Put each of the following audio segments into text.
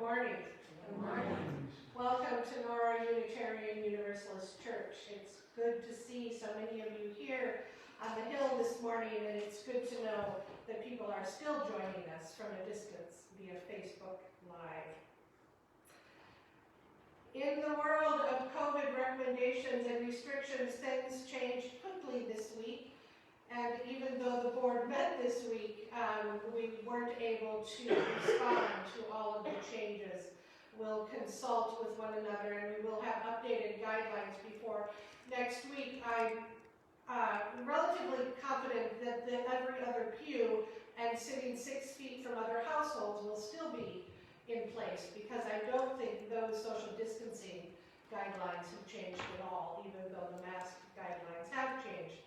morning. Good morning. Welcome to Nora Unitarian Universalist Church. It's good to see so many of you here on the Hill this morning, and it's good to know that people are still joining us from a distance via Facebook Live. In the world of COVID recommendations and restrictions, things changed quickly this week. And even though the board met this week, we weren't able to respond to all of the changes. We'll consult with one another, and we will have updated guidelines before next week. I'm relatively confident that every other pew and sitting 6 feet from other households will still be in place, because I don't think those social distancing guidelines have changed at all, even though the mask guidelines have changed.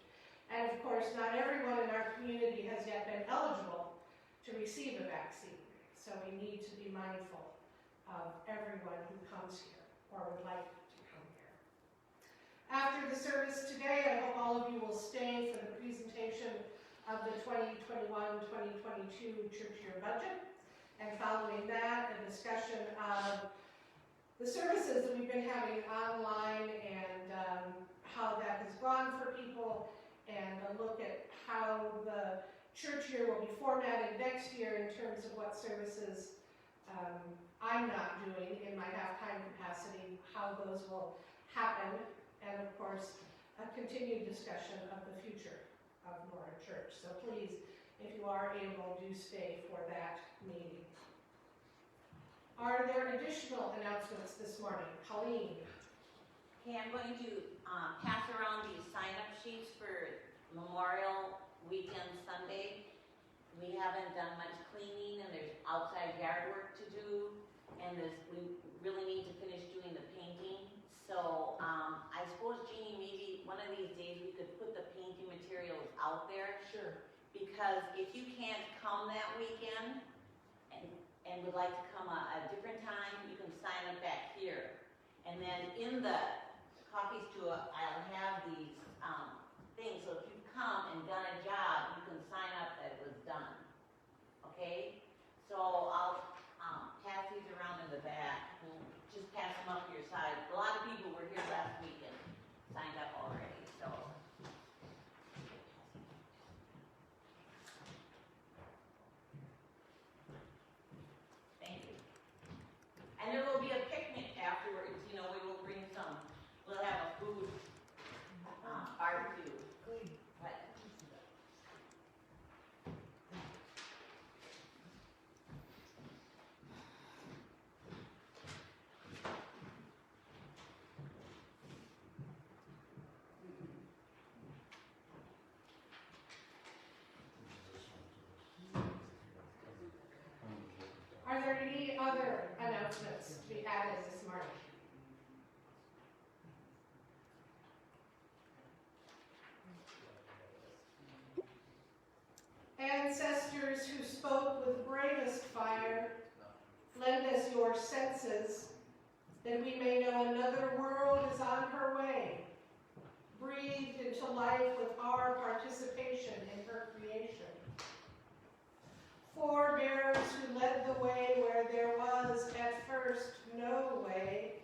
And of course, not everyone in our community has yet been eligible to receive a vaccine. So we need to be mindful of everyone who comes here or would like to come here. After the service today, I hope all of you will stay for the presentation of the 2021-2022 church year budget. And following that, a discussion of the services that we've been having online and how that has gone for people, and a look at how the church year will be formatted next year in terms of what services I'm not doing in my half-time capacity, how those will happen, and of course, a continued discussion of the future of Nora Church. So please, if you are able, do stay for that meeting. Are there additional announcements this morning? Colleen. Okay, I'm going to pass around these sign-up sheets for Memorial Weekend Sunday. We haven't done much cleaning, and there's outside yard work to do, and we really need to finish doing the painting. So I suppose, Jeannie, maybe one of these days we could put the painting materials out there. Sure. Because if you can't come that weekend and would like to come a different time, you can sign up back here. And then in the coffee stool, I'll have these things, so if you've come and done a job, you can sign up that it was done. Okay? So I'll pass these around in the back. We'll just pass them up your side. A lot of people were here last week and signed up already, so. Thank you. And there will be a picnic afterwards. You know, we will bring some, we'll have a food barbecue. But Are there any other announcements to be added this morning? Ancestors who spoke with bravest fire, lend us your senses, that we may know another world is on her way, breathed into life with our participation in her creation. Forebearers who led the way where there was at first no way,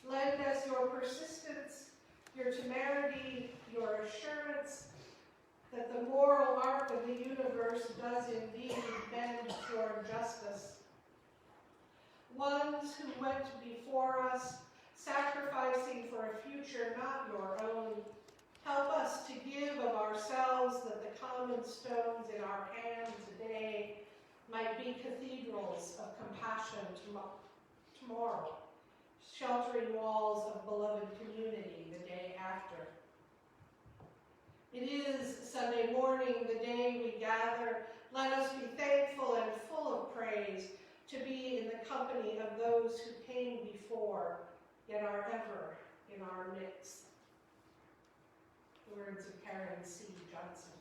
lend us your persistence, your temerity, your assurance that the moral arc of the universe does indeed bend toward justice. Ones who went before us, sacrificing for a future not your own, help us to give of ourselves that the common stones in our hand today might be cathedrals of compassion tomorrow, sheltering walls of beloved community the day after. It is Sunday morning, the day we gather. Let us be thankful and full of praise to be in the company of those who came before, yet are ever in our midst. The words of Karen C. Johnson.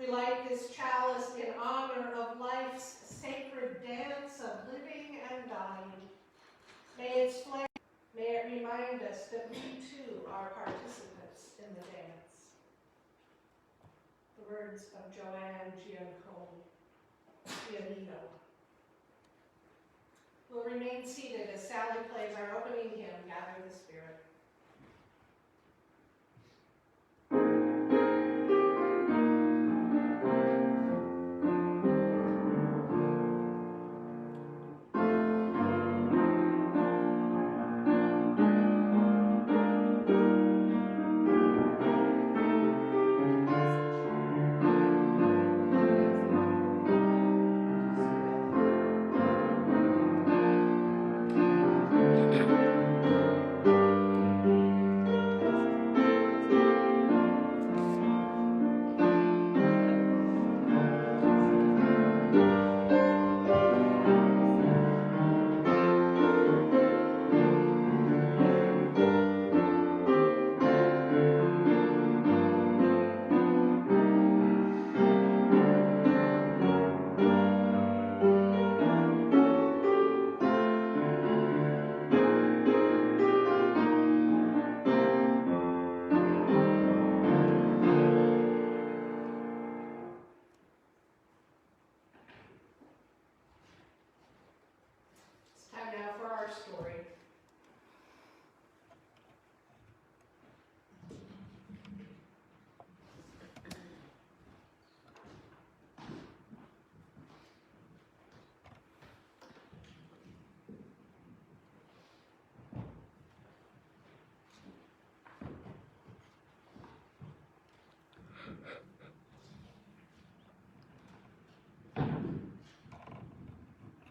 We light this chalice in honor of life's sacred dance of living and dying. May its flame, may it remind us that we too are participants in the dance. The words of Joanne Giannino. We'll remain seated as Sally plays our opening hymn, Gather the Spirit. Story.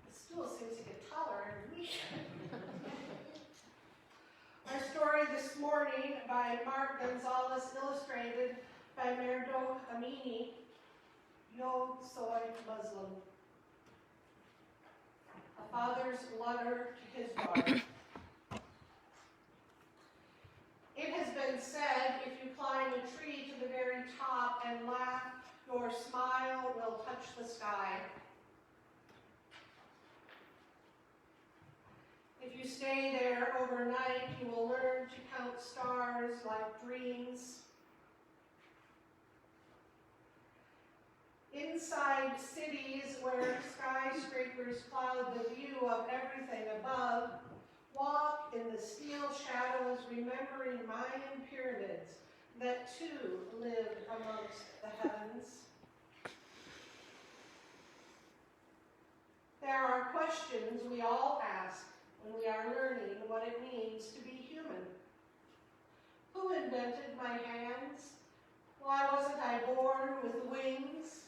The stool seems to get taller every week. Our story this morning by Mark Gonzalez, illustrated by Merdo Amini, Yo Soy Muslim. A father's letter to his daughter. It has been said, if you climb a tree to the very top and laugh, your smile will touch the sky. If you stay there overnight, you will learn to count stars like dreams. Inside cities where skyscrapers cloud the view of everything above, walk in the steel shadows, remembering Mayan pyramids that too lived amongst the heavens. There are questions we all ask when we are learning what it means to be human. Who invented my hands? Why wasn't I born with wings?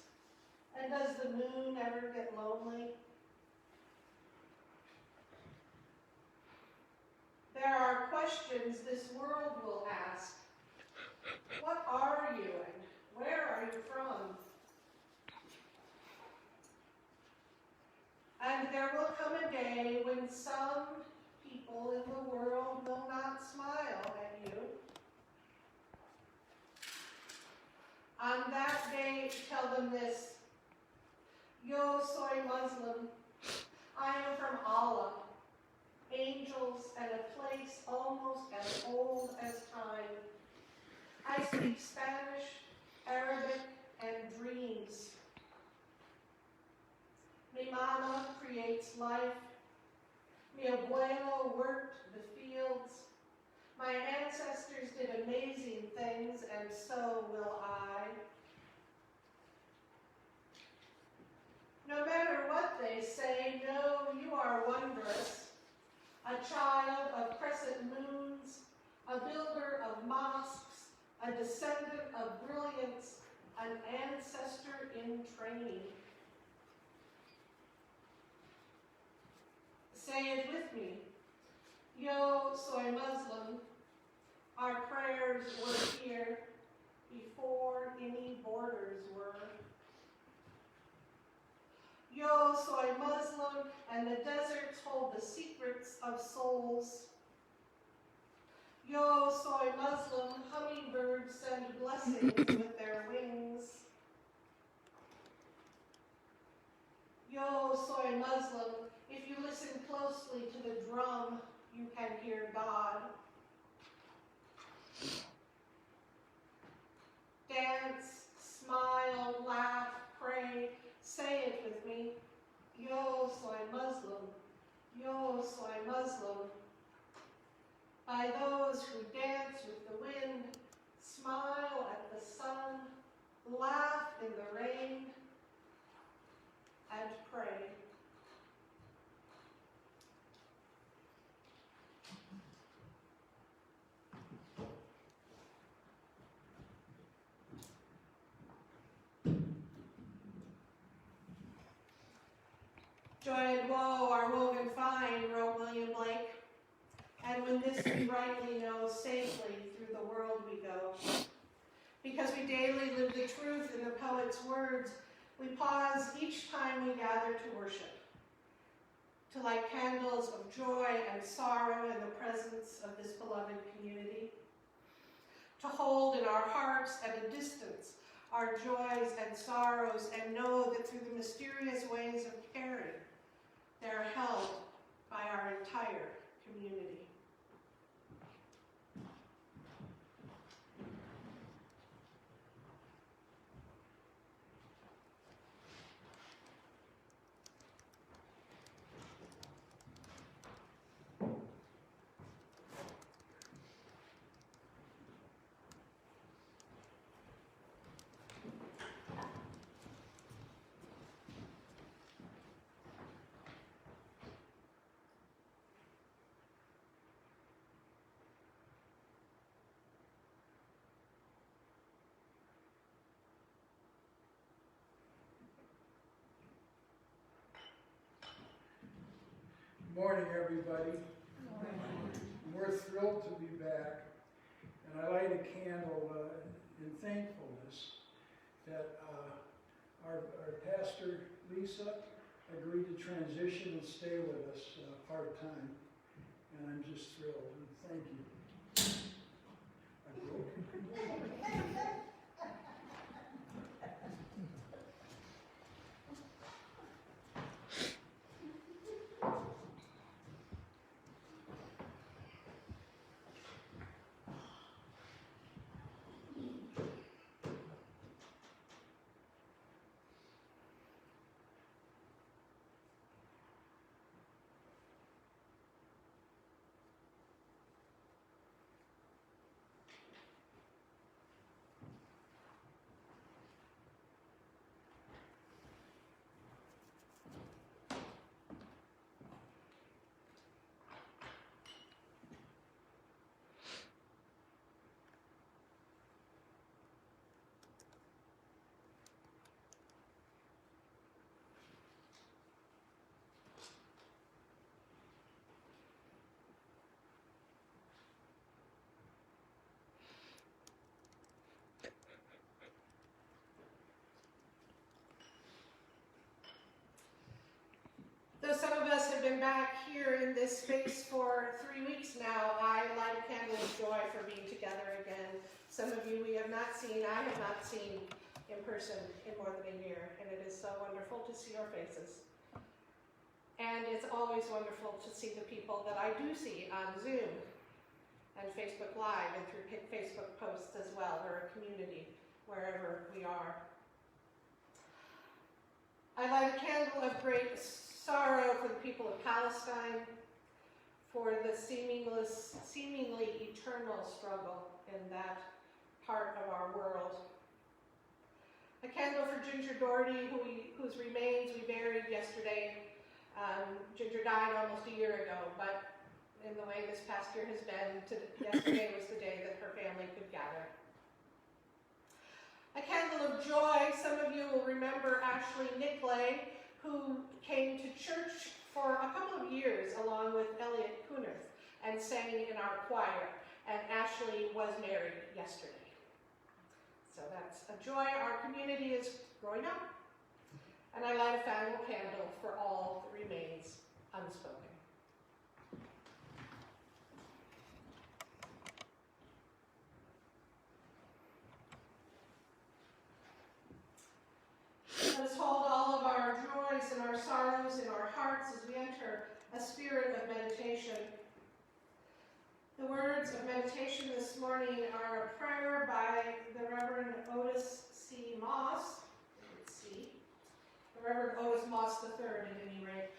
And does the moon ever get lonely? There are questions this world will ask. What are you and where are you from? And there will come a day when some people in the world will not smile at you. On that day, tell them this: Yo soy Muslim. I am from Allah, angels, and a place almost as old as time. I speak Spanish, Arabic, and dreams. Mi mama creates life. Mi abuelo worked the fields. My ancestors did amazing things, and so will I. No matter what they say, know you are wondrous. A child of crescent moons, a builder of mosques, a descendant of brilliance, an ancestor in training. Say it with me. Yo soy Muslim. Our prayers were here before any borders were. Yo soy Muslim, and the deserts hold the secrets of souls. Yo soy Muslim, hummingbirds send blessings with their wings. and hear God. Dance, smile, laugh, pray, say it with me. Yo soy Muslim, yo soy Muslim. By those who dance with the wind, smile at the sun, laugh in the rain, and pray. Joy and woe are woven fine, wrote William Blake. And when this we rightly know, safely through the world we go. Because we daily live the truth in the poet's words, we pause each time we gather to worship, to light candles of joy and sorrow in the presence of this beloved community, to hold in our hearts at a distance our joys and sorrows and know that through the mysterious ways of caring, they are held by our entire community. Morning, everybody. Morning. We're thrilled to be back, and I light a candle in thankfulness that our pastor, Lisa, agreed to transition and stay with us part-time, and I'm just thrilled, and thank you. I broke. Though some of us have been back here in this space for 3 weeks now, I light a candle of joy for being together again. Some of you we have not seen, I have not seen in person in more than a year, and it is so wonderful to see your faces. And it's always wonderful to see the people that I do see on Zoom and Facebook Live and through Facebook posts as well. We're a community wherever we are. I light a candle of great sorrow for the people of Palestine, for the seemingly eternal struggle in that part of our world. A candle for Ginger Doherty, whose remains we buried yesterday. Ginger died almost a year ago, but in the way this past year has been, yesterday was the day that her family could gather. A candle of joy. Some of you will remember Ashley Nicklay, who came to church for a couple of years along with Elliot Kunert and sang in our choir. And Ashley was married yesterday. So that's a joy. Our community is growing up. And I light a final candle for all that remains unspoken. Let us hold all of our joys and our sorrows in our hearts as we enter a spirit of meditation. meditation this morning are a prayer by the Reverend Otis C. Moss. Let's see. The Reverend Otis Moss III, at any rate,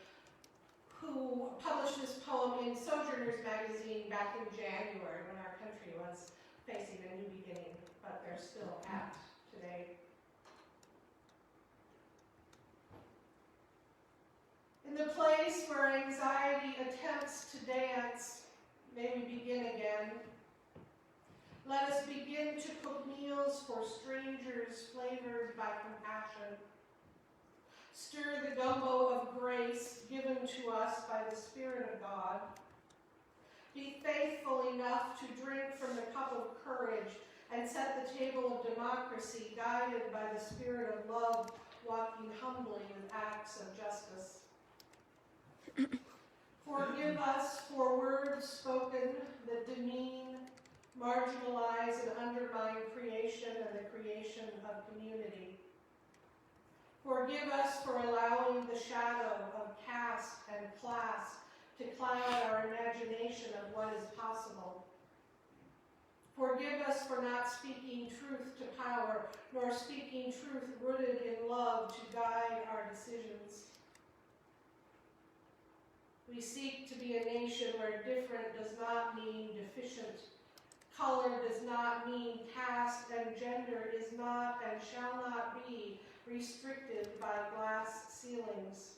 who published this poem in Sojourners magazine back in January when our country was facing a new beginning, but they're still at today. In the place where anxiety attempts to dance, may we begin again. Let us begin to cook meals for strangers flavored by compassion. Stir the gumbo of grace given to us by the Spirit of God. Be faithful enough to drink from the cup of courage and set the table of democracy guided by the Spirit of love, walking humbly with acts of justice. Forgive us for words spoken that demean, marginalize, and undermine creation and the creation of community. Forgive us for allowing the shadow of caste and class to cloud our imagination of what is possible. Forgive us for not speaking truth to power, nor speaking truth rooted in love to guide our decisions. We seek to be a nation where different does not mean deficient. Color does not mean caste, and gender is not and shall not be restricted by glass ceilings.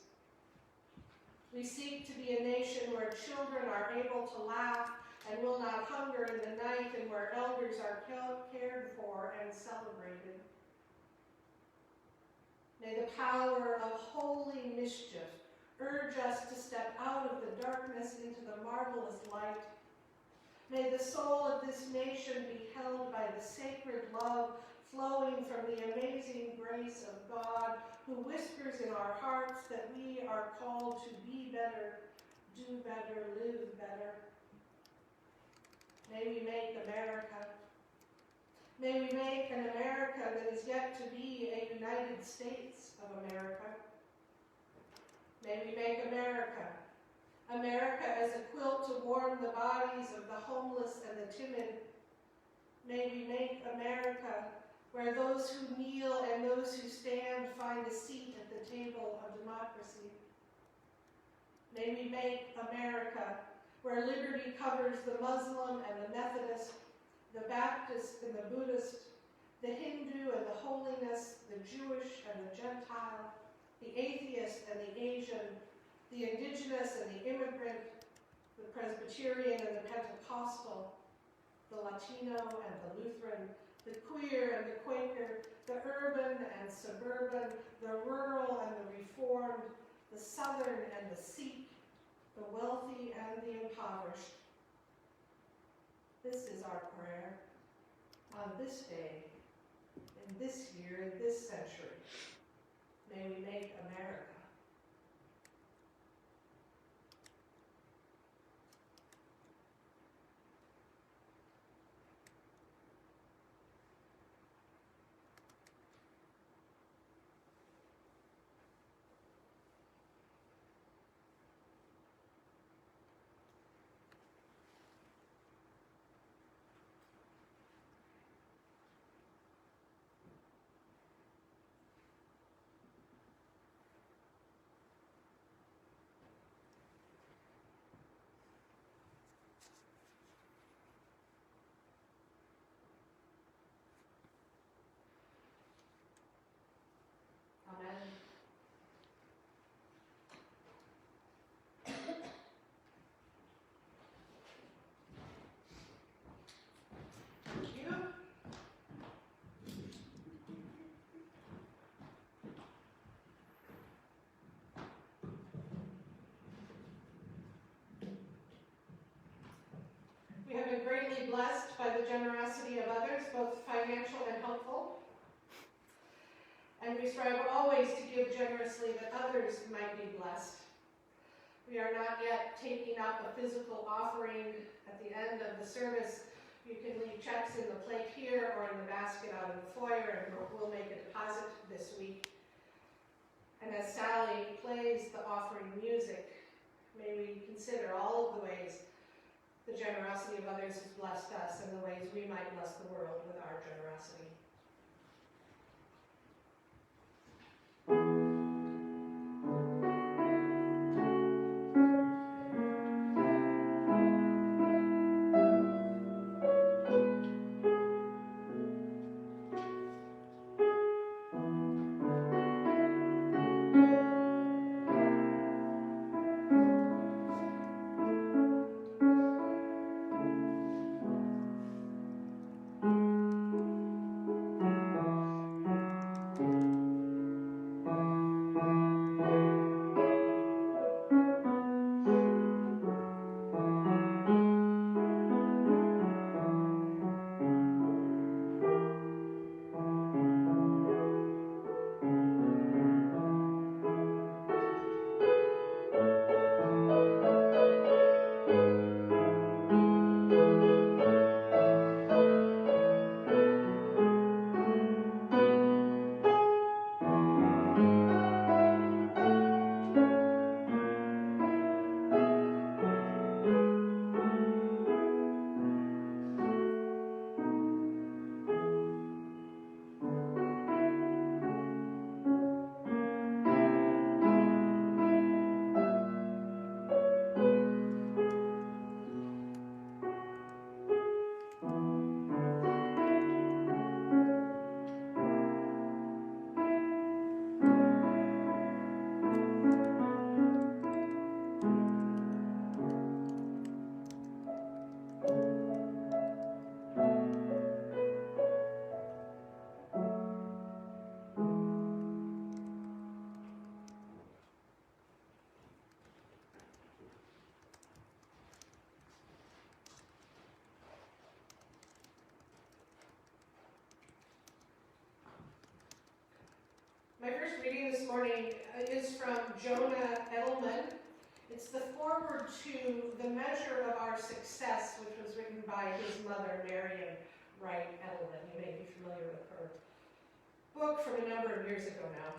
We seek to be a nation where children are able to laugh and will not hunger in the night, and where elders are cared for and celebrated. May the power of holy mischief urge us to step out of the darkness into the marvelous light. May the soul of this nation be held by the sacred love flowing from the amazing grace of God, who whispers in our hearts that we are called to be better, do better, live better. May we make America. May we make an America that is yet to be a United States of America. May we make America. America as a quilt to warm the bodies of the homeless and the timid. May we make America where those who kneel and those who stand find a seat at the table of democracy. May we make America where liberty covers the Muslim and the Methodist, the Baptist and the Buddhist, the Hindu and the holiness, the Jewish and the Gentile, the atheist and the Asian, the indigenous and the immigrant, the Presbyterian and the Pentecostal, the Latino and the Lutheran, the queer and the Quaker, the urban and suburban, the rural and the reformed, the Southern and the Sikh, the wealthy and the impoverished. This is our prayer on this day, in this year, in this century. May we make America. Amen. Thank you. We have been greatly blessed by the generosity of others, both financial and helpful. And we strive always to give generously that others might be blessed. We are not yet taking up a physical offering at the end of the service. You can leave checks in the plate here or in the basket out in the foyer, and we'll make a deposit this week. And as Sally plays the offering music, may we consider all of the ways the generosity of others has blessed us and the ways we might bless the world with our generosity. My first reading this morning is from Jonah Edelman. It's the foreword to The Measure of Our Success, which was written by his mother, Marion Wright Edelman. You may be familiar with her book from a number of years ago now.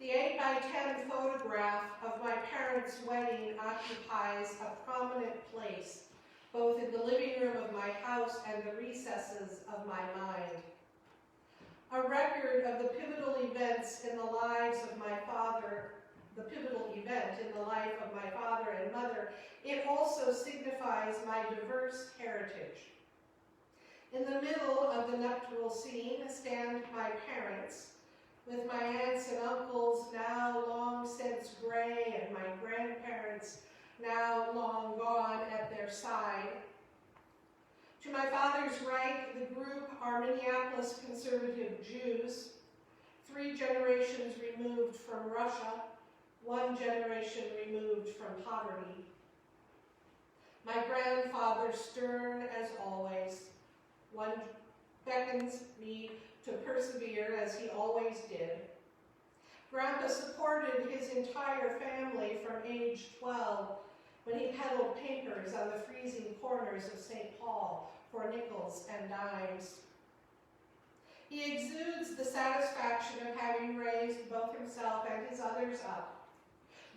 The 8x10 photograph of my parents' wedding occupies a prominent place, both in the living room of my house and the recesses of my mind. A record of the pivotal events in the lives of my father, the pivotal event in the life of my father and mother, it also signifies my diverse heritage. In the middle of the nuptial scene stand my parents, with my aunts and uncles now long since gray and my grandparents now long gone at their side. To my father's right, the group are Minneapolis conservative Jews, 3 generations removed from Russia, 1 generation removed from poverty. My grandfather, stern as always, one beckons me to persevere as he always did. Grandpa supported his entire family from age 12 when he peddled papers on the freezing corners of St. Paul for nickels and dimes. He exudes the satisfaction of having raised both himself and his others up,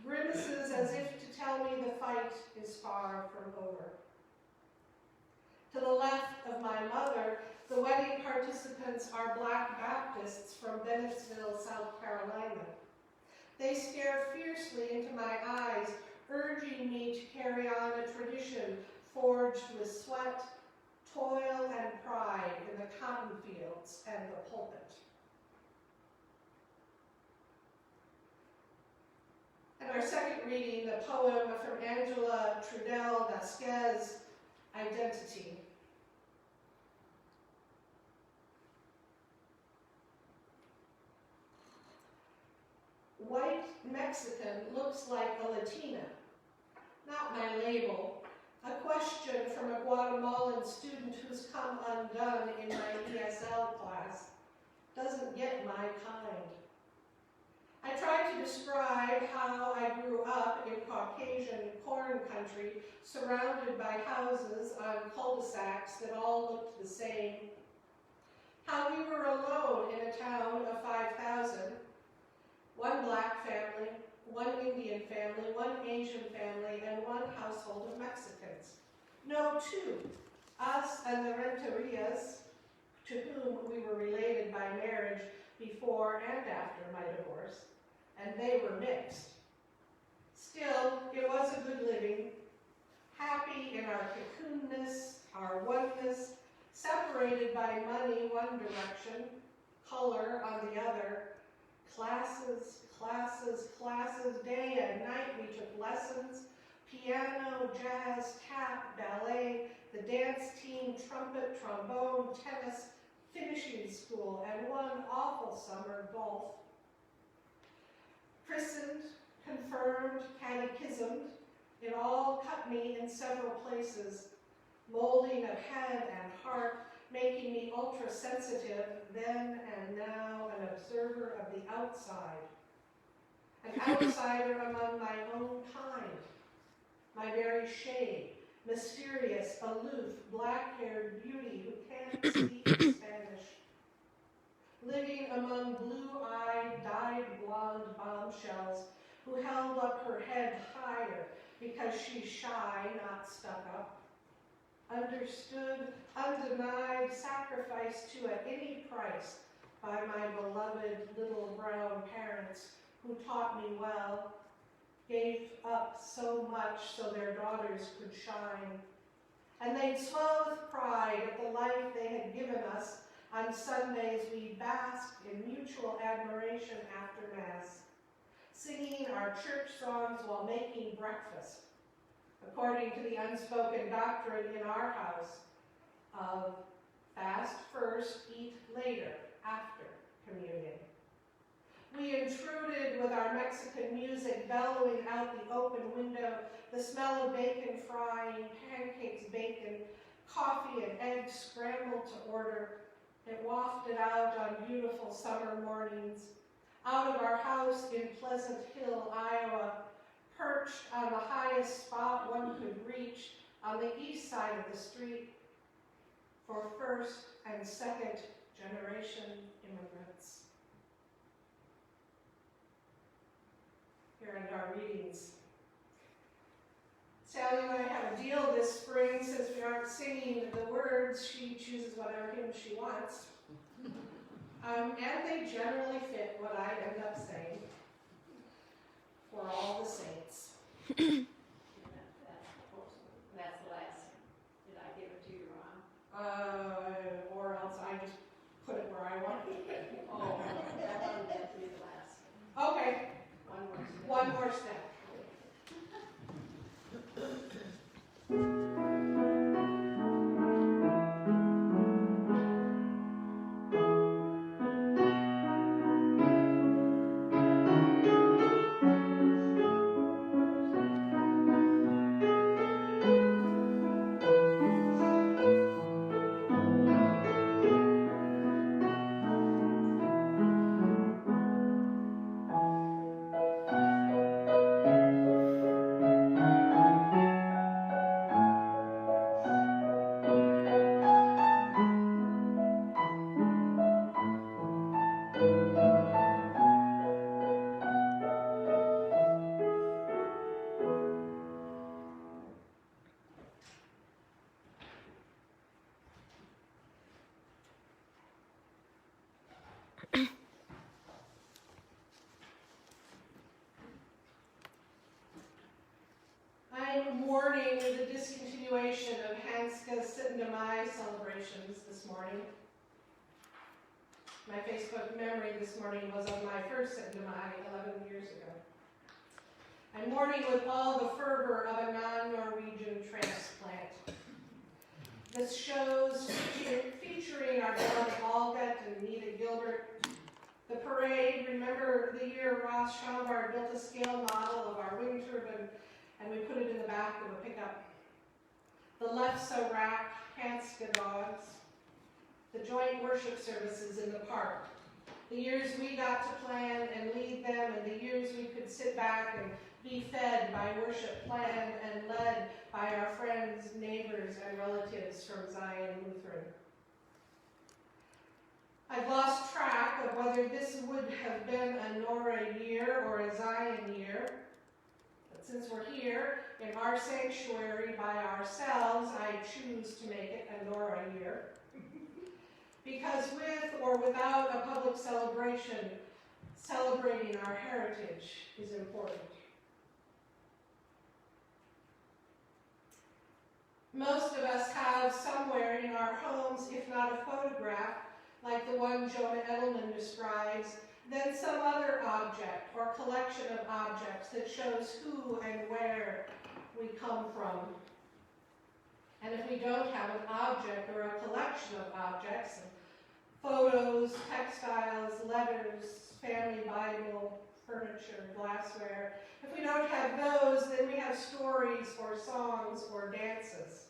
grimaces as if to tell me the fight is far from over. To the left of my mother, the wedding participants are Black Baptists from Bennettsville, South Carolina. They stare fiercely into my eyes, urging me to carry on a tradition forged with sweat, toil, and pride in the cotton fields and the pulpit. And our second reading, the poem from Angela Trudel Vasquez, Identity. White Mexican looks like a Latina. Not my label. A question from a Guatemalan student who's come undone in my ESL class. Doesn't get my kind. I tried to describe how I grew up in Caucasian corn country, surrounded by houses on cul-de-sacs that all looked the same. How we were alone in a town of 5,000. 1 Black family, one Indian family, one Asian family, and one household of Mexicans. No, two. Us and the Renterias, to whom we were related by marriage before and after my divorce, and they were mixed. Still, it was a good living, happy in our cocoonness, our oneness, separated by money one direction, color on the other, classes, classes, classes, day and night we took lessons, piano, jazz, tap, ballet, the dance team, trumpet, trombone, tennis, finishing school, and one awful summer, golf. Christened, confirmed, catechismed, it all cut me in several places, molding of head and heart, making me ultra-sensitive, then and now an observer of the outside. An outsider among my own kind, my very shade, mysterious, aloof, black-haired beauty who can't speak Spanish. Living among blue-eyed, dyed blonde bombshells who held up her head higher because she's shy, not stuck up. Understood, undenied, sacrificed to at any price by my beloved little brown parents who taught me well, gave up so much so their daughters could shine. And they'd swell with pride at the life they had given us. On Sundays we basked in mutual admiration after Mass, singing our church songs while making breakfast, according to the unspoken doctrine in our house of fast first, eat later, after communion. We intruded with our Mexican music bellowing out the open window, the smell of bacon frying, pancakes bacon, coffee and eggs scrambled to order. It wafted out on beautiful summer mornings. Out of our house in Pleasant Hill, Iowa, perched on the highest spot one could reach on the east side of the street for first and second generation immigrants. Here are our readings. Sally and I have a deal this spring. Since we aren't singing the words, she chooses whatever hymn she wants. And they generally fit what I end up saying. For all the saints. That's the last. Did I give it to you wrong? Or else I just put it where I want it. Oh, that one had to be the last. Okay. One more step. One more step. I'm mourning the discontinuation of Hanska's Sitten Mai celebrations this morning. My Facebook memory this morning was of my first Sitten Mai 11 years ago. I'm mourning with all the fervor of a non-Norwegian transplant. The shows featuring our beloved Alget and Nita Gilbert. The parade, remember the year Ross Schaubar built a scale model of our wind turbine and we put it in the back of a pickup. The Lefse rack, Hanska dogs, the joint worship services in the park, the years we got to plan and lead them, and the years we could sit back and be fed by worship planned and led by our friends, neighbors, and relatives from Zion Lutheran. I've lost track of whether if this would have been a Nora year or a Zion year. But since we're here in our sanctuary by ourselves, I choose to make it a Nora year. Because with or without a public celebration, celebrating our heritage is important. Most of us have somewhere in our homes, if not a photograph, like the one Jonah Edelman describes, then some other object or collection of objects that shows who and where we come from. And if we don't have an object or a collection of objects, photos, textiles, letters, family Bible, furniture, glassware, if we don't have those, then we have stories or songs or dances.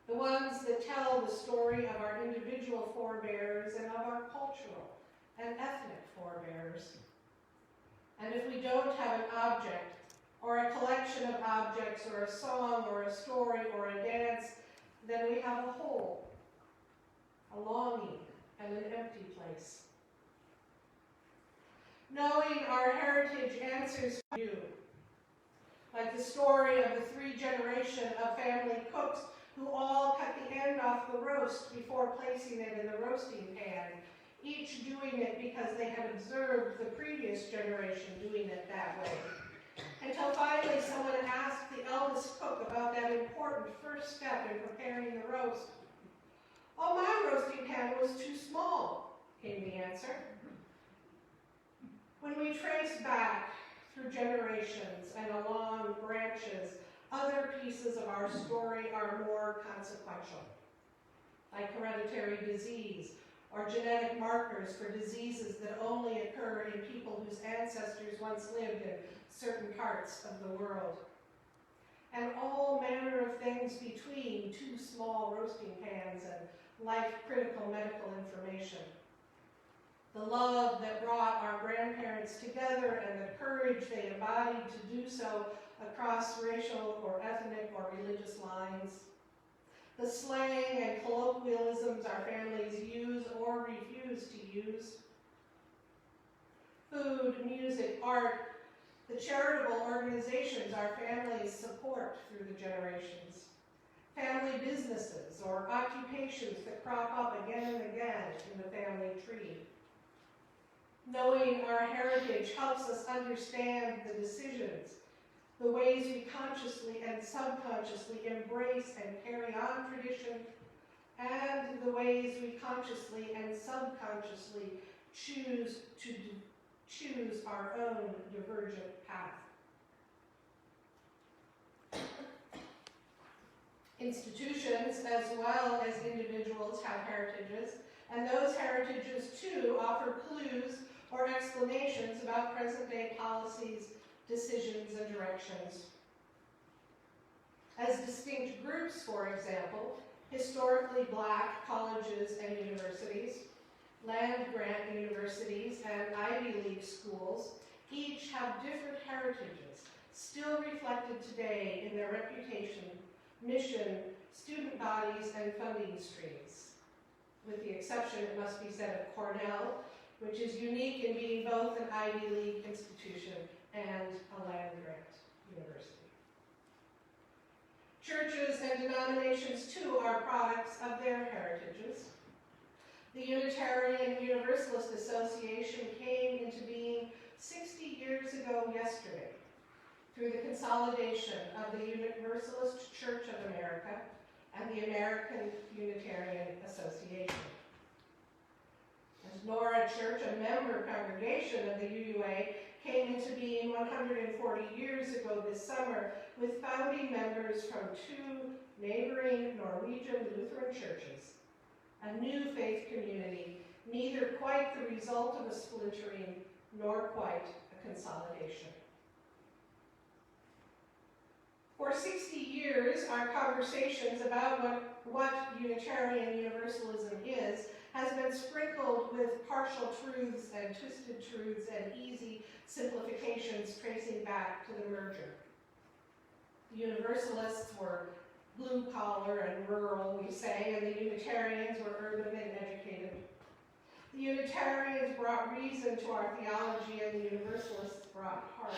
The ones that tell the story of our individual forebears and of our cultural and ethnic forebears. And if we don't have an object or a collection of objects or a song or a story or a dance, then we have a hole, a longing, and an empty place. Knowing our heritage answers for you, like the story of the 3 generations of family cooks who all cut the end off the roast before placing it in the roasting pan, each doing it because they had observed the previous generation doing it that way. Until finally someone asked the eldest cook about that important first step in preparing the roast. "Oh, my roasting pan was too small," came the answer. When we trace back through generations and along branches, other pieces of our story are more consequential, like hereditary disease or genetic markers for diseases that only occur in people whose ancestors once lived in certain parts of the world, and all manner of things between 2 small roasting pans and life-critical medical information. The love that brought our grandparents together and the courage they embodied to do so across racial or ethnic or religious lines. The slang and colloquialisms our families use or refuse to use. Food, music, art, the charitable organizations our families support through the generations. Family businesses or occupations that crop up again and again in the family tree. Knowing our heritage helps us understand the decisions, the ways we consciously and subconsciously embrace and carry on tradition, and the ways we consciously and subconsciously choose our own divergent path. Institutions, as well as individuals, have heritages, and those heritages, too, offer clues or explanations about present-day policies, decisions, and directions. As distinct groups, for example, historically Black colleges and universities, land-grant universities, and Ivy League schools each have different heritages, still reflected today in their reputation, mission, student bodies, and funding streams, with the exception, it must be said, of Cornell, which is unique in being both an Ivy League institution and a land-grant university. Churches and denominations, too, are products of their heritages. The Unitarian Universalist Association came into being 60 years ago yesterday through the consolidation of the Universalist Church of America and the American Unitarian Association. As Nora Church, a member congregation of the UUA, came into being 140 years ago this summer with founding members from 2 neighboring Norwegian Lutheran churches, a new faith community, neither quite the result of a splintering nor quite a consolidation. For 60 years, our conversations about what Unitarian Universalism is has been sprinkled with partial truths and twisted truths and easy simplifications tracing back to the merger. The Universalists were blue-collar and rural, we say, and the Unitarians were urban and educated. The Unitarians brought reason to our theology, and the Universalists brought heart.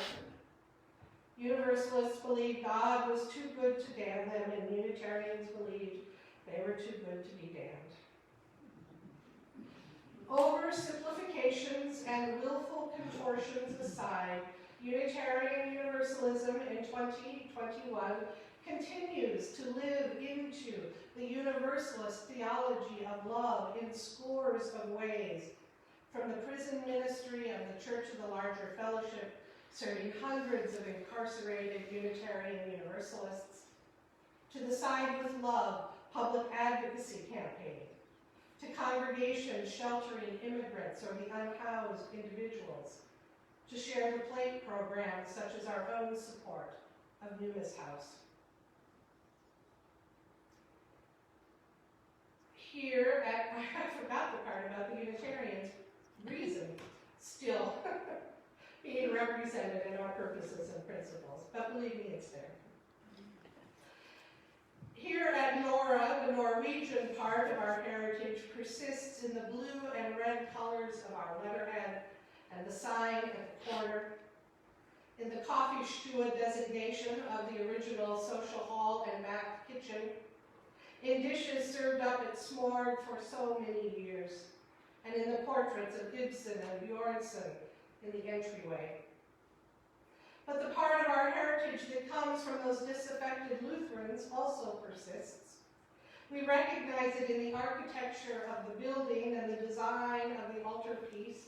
Universalists believed God was too good to damn them, and Unitarians believed they were too good to be damned. Oversimplifications and willful contortions aside, Unitarian Universalism in 2021 continues to live into the Universalist theology of love in scores of ways, from the prison ministry of the Church of the Larger Fellowship, serving hundreds of incarcerated Unitarian Universalists, to the Side with Love public advocacy campaign, to congregations sheltering immigrants or the unhoused individuals, to Share the Plate programs such as our own support of Numis House. Here at, I forgot the part about the Unitarians, reason still being represented in our purposes and principles, but believe me, it's there. Here at Nora, the Norwegian part of our heritage persists in the blue and red colors of our letterhead and the sign at the corner, in the coffee stue designation of the original social hall and back kitchen, in dishes served up at Smorg for so many years, and in the portraits of Ibsen and Bjornson in the entryway. But the part of our heritage that comes from those disaffected Lutherans also persists. We recognize it in the architecture of the building and the design of the altarpiece,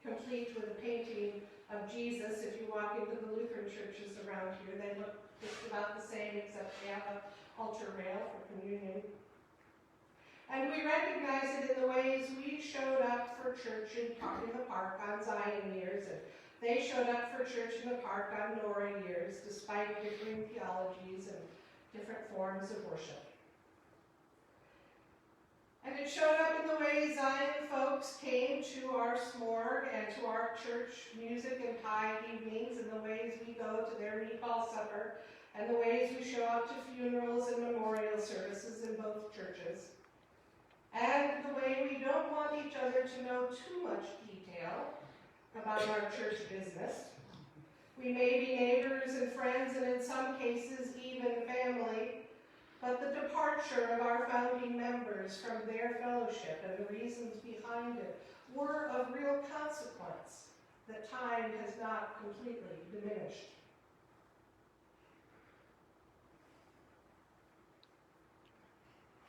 complete with a painting of Jesus. If you walk into the Lutheran churches around here, they look just about the same, except they have an altar rail for communion. And we recognize it in the ways we showed up for church in the park on Zion years, and they showed up for church in the park on Nora years, despite differing theologies and different forms of worship. And it showed up in the way Zion folks came to our Smorg and to our church music and pie evenings, and the ways we go to their meatball supper, and the ways we show up to funerals and memorial services in both churches. And the way we don't want each other to know too much detail about our church business. We may be neighbors and friends, and in some cases even family, but the departure of our founding members from their fellowship and the reasons behind it were of real consequence that time has not completely diminished.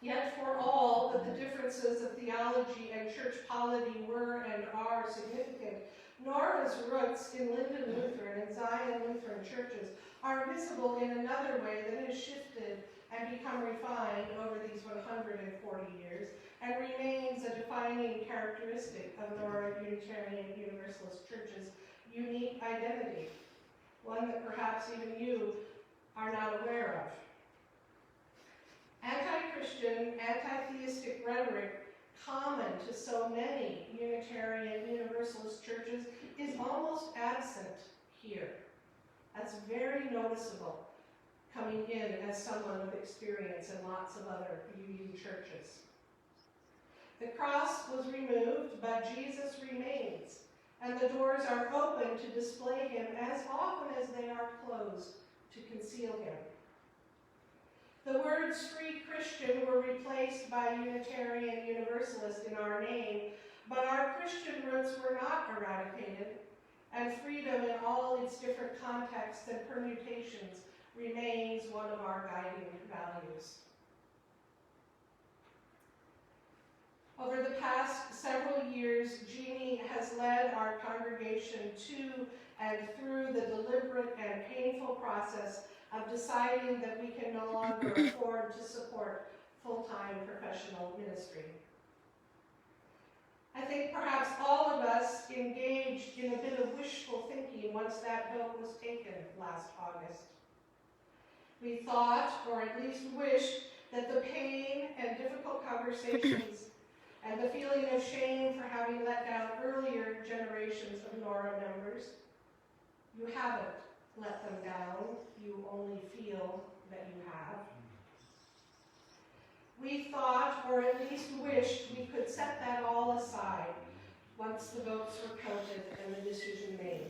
Yet for all that the differences of theology and church polity were and are significant, Nora's roots in Linden Lutheran and Zion Lutheran churches are visible in another way that has shifted and become refined over these 140 years and remains a defining characteristic of Nora Unitarian Universalist Church's unique identity, one that perhaps even you are not aware of. Anti-Christian, anti-theistic rhetoric common to so many Unitarian Universalist churches is almost absent here. That's very noticeable, coming in as someone with experience in lots of other UU churches. The cross was removed, but Jesus remains, and the doors are open to display him as often as they are closed to conceal him. The words free Christian were replaced by Unitarian Universalist in our name, but our Christian roots were not eradicated, and freedom in all its different contexts and permutations remains one of our guiding values. Over the past several years, Jeannie has led our congregation to and through the deliberate and painful process of deciding that we can no longer afford to support full-time professional ministry. I think perhaps all of us engaged in a bit of wishful thinking once that vote was taken last August. We thought, or at least wished, that the pain and difficult conversations and the feeling of shame for having let down earlier generations of Nora members, you haven't let them down, you only feel that you have. We thought, or at least wished, we could set that all aside, once the votes were counted and the decision made.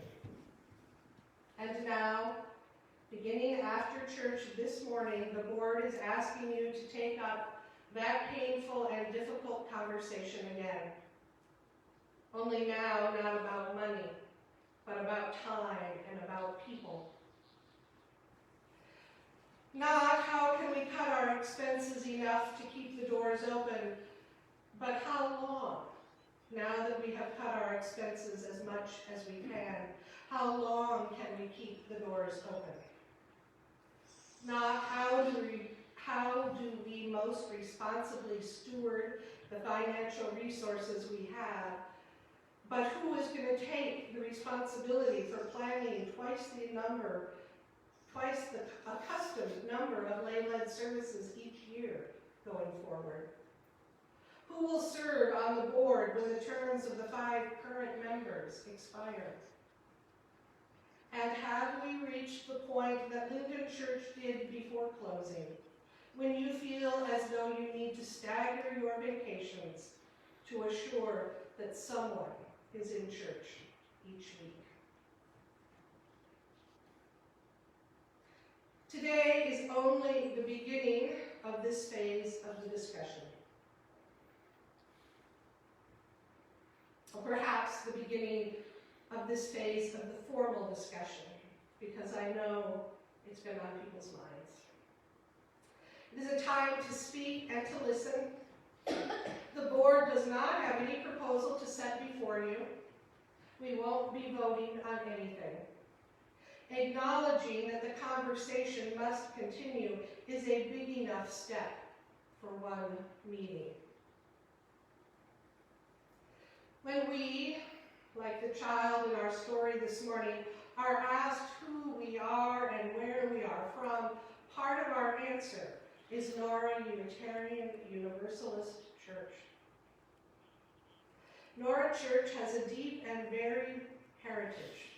And now, beginning after church this morning, the board is asking you to take up that painful and difficult conversation again. Only now, not about money, but about time and about people. Not how can we cut our expenses enough to keep the doors open, but how long, now that we have cut our expenses as much as we can, how long can we keep the doors open? Not how do we most responsibly steward the financial resources we have, but who is going to take the responsibility for planning twice the accustomed number of lay-led services each year going forward? Who will serve on the board when the terms of the 5 current members expire? And have we reached the point that Linden Church did before closing, when you feel as though you need to stagger your vacations to assure that someone is in church each week? Today is only the beginning of this phase of the discussion. Or perhaps the beginning of this phase of the formal discussion, because I know it's been on people's minds. It is a time to speak and to listen. The board does not have any proposal to set before you. We won't be voting on anything. Acknowledging that the conversation must continue is a big enough step for one meeting. When we, like the child in our story this morning, are asked who we are and where we are from, part of our answer is Nora Unitarian Universalist Church. Nora Church has a deep and varied heritage,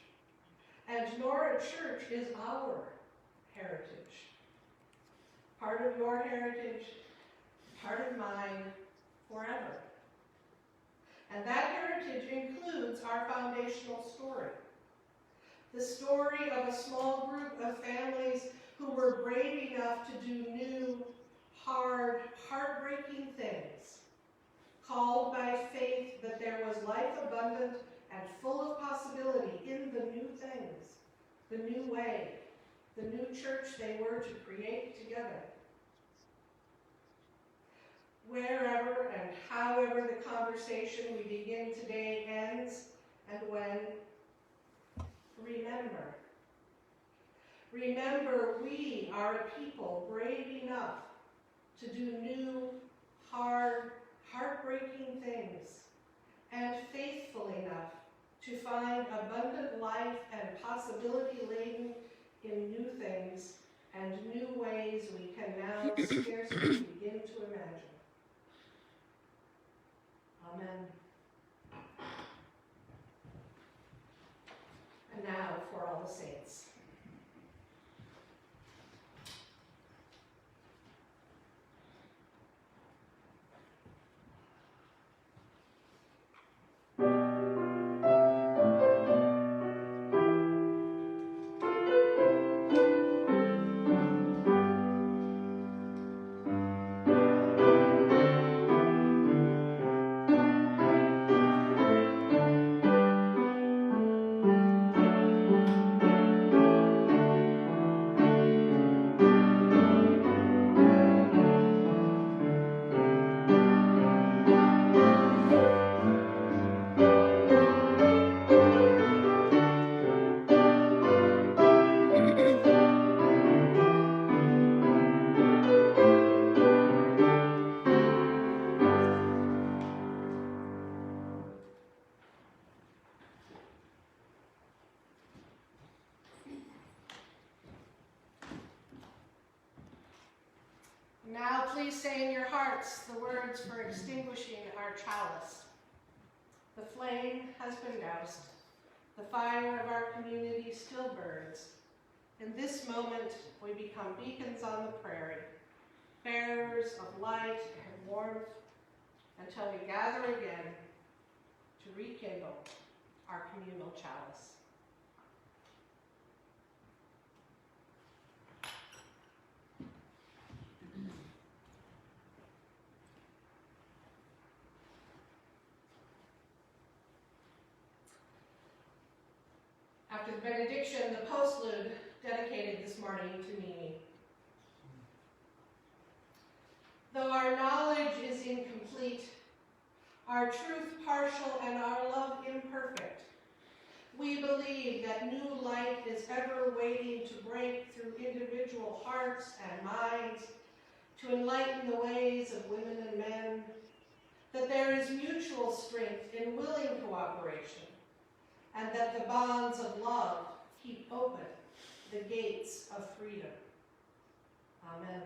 and Nora Church is our heritage. Part of your heritage, part of mine, forever. And that heritage includes our foundational story. The story of a small group of families who were brave enough to do new, hard, heartbreaking things, called by faith that there was life abundant and full of possibility in the new things, the new way, the new church they were to create together. Wherever and however the conversation we begin today ends, and when, remember. Remember, we are a people brave enough to do new, hard, heartbreaking things, and faithful enough to find abundant life and possibility laden in new things and new ways we can now scarcely begin to imagine. Amen. And now for all the saints. Now please say in your hearts the words for extinguishing our chalice. The flame has been doused. The fire of our community still burns. In this moment, we become beacons on the prairie, bearers of light and warmth, until we gather again to rekindle our communal chalice. After the benediction, the postlude dedicated this morning to Mimi. Though our knowledge is incomplete, our truth partial, and our love imperfect, we believe that new light is ever waiting to break through individual hearts and minds, to enlighten the ways of women and men, that there is mutual strength in willing cooperation, and that the bonds of love keep open the gates of freedom. Amen.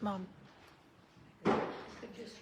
Mom. Could just